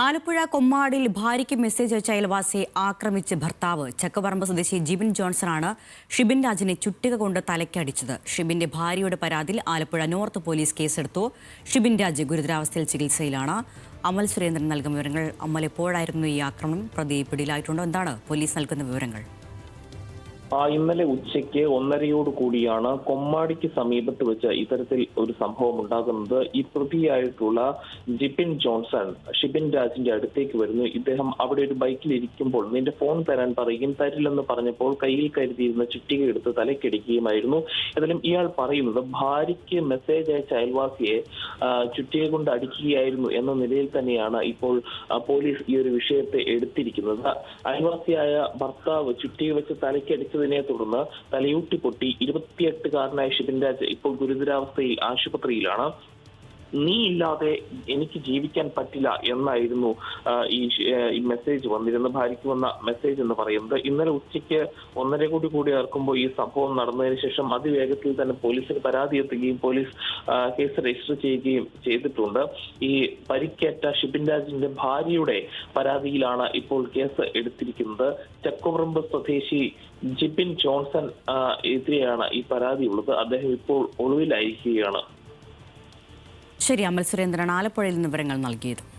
ആലപ്പുഴ കൊമ്മാടിൽ ഭാര്യയ്ക്ക് മെസ്സേജ് അയച്ച അയൽവാസിയെ ആക്രമിച്ച് ഭർത്താവ്. ചക്കപറമ്പ് സ്വദേശി ജിബിൻ ജോൺസണാണ് ഷിബിൻ രാജിനെ ചുറ്റിക കൊണ്ട് തലയ്ക്കടിച്ചത്. ഷിബിന്റെ ഭാര്യയുടെ പരാതിയിൽ ആലപ്പുഴ നോർത്ത് പോലീസ് കേസെടുത്തു. ഷിബിൻ രാജ് ഗുരുതരാവസ്ഥയിൽ ചികിത്സയിലാണ്. അമൽ സുരേന്ദ്രൻ നൽകുന്ന വിവരങ്ങൾ. അമൽ, എപ്പോഴായിരുന്നു ഈ ആക്രമണം? പ്രതി പിടിയിലായിട്ടുണ്ടോ? എന്താണ് പോലീസ് നൽകുന്ന വിവരങ്ങൾ? ഇന്നലെ ഉച്ചയ്ക്ക് 1:30 കൂടിയാണ് കൊമ്മാടിക്ക് സമീപത്ത് വെച്ച് ഇത്തരത്തിൽ ഒരു സംഭവം ഉണ്ടാകുന്നത്. ഈ പ്രതിയായിട്ടുള്ള ജിബിൻ ജോൺസൺ ഷിബിൻ രാജിന്റെ അടുത്തേക്ക് വരുന്നു. ഇദ്ദേഹം അവിടെ ഒരു ബൈക്കിൽ ഇരിക്കുമ്പോൾ നിന്റെ ഫോൺ തരാൻ പറയുകയും തരില്ലെന്ന് പറഞ്ഞപ്പോൾ കയ്യിൽ കരുതിയിരുന്ന ചുറ്റിക എടുത്ത് തലയ്ക്കടിക്കുകയുമായിരുന്നു. ഏതായാലും ഇയാൾ പറയുന്നത് ഭാര്യയ്ക്ക് മെസ്സേജ് അയച്ച അയൽവാസിയെ ചുറ്റിക കൊണ്ട് അടിക്കുകയായിരുന്നു എന്ന നിലയിൽ തന്നെയാണ് ഇപ്പോൾ പോലീസ് ഈ ഒരു വിഷയത്തെ എടുത്തിരിക്കുന്നത്. അയൽവാസിയായ ഭർത്താവ് ചുറ്റിക വെച്ച് തലയ്ക്കടിച്ചതിനെ തുടർന്ന് തലയൂട്ടി പൊട്ടി 28-കാരനായ ഷിബിൻ രാജ് ഇപ്പോൾ ഗുരുതരാവസ്ഥയിൽ ആശുപത്രിയിലാണ്. നീ ഇല്ലാതെ എനിക്ക് ജീവിക്കാൻ പറ്റില്ല എന്നായിരുന്നു ഈ മെസ്സേജ് വന്നിരുന്ന ഭാര്യയ്ക്ക് വന്ന മെസ്സേജ് എന്ന് പറയുന്നത്. ഇന്നലെ ഉച്ചയ്ക്ക് 1:30 കൂടി ഇറക്കുമ്പോൾ ഈ സംഭവം നടന്നതിന് ശേഷം അതിവേഗത്തിൽ തന്നെ പോലീസിന് പരാതി എത്തുകയും പോലീസ് കേസ് രജിസ്റ്റർ ചെയ്യുകയും ചെയ്തിട്ടുണ്ട്. ഈ പരിക്കേറ്റ ഷിബിൻ രാജിന്റെ ഭാര്യയുടെ പരാതിയിലാണ് ഇപ്പോൾ കേസ് എടുത്തിരിക്കുന്നത്. ചക്കപറമ്പ് സ്വദേശി ജിബിൻ ജോൺസൺ എതിരെയാണ് ഈ പരാതി ഉള്ളത്. അദ്ദേഹം ഇപ്പോൾ ഒളിവിലായിരിക്കുകയാണ്. ശരി, അമൽ സുരേന്ദ്രൻ ആലപ്പുഴയിൽ നിന്ന് വിവരങ്ങൾ നൽകിയത്.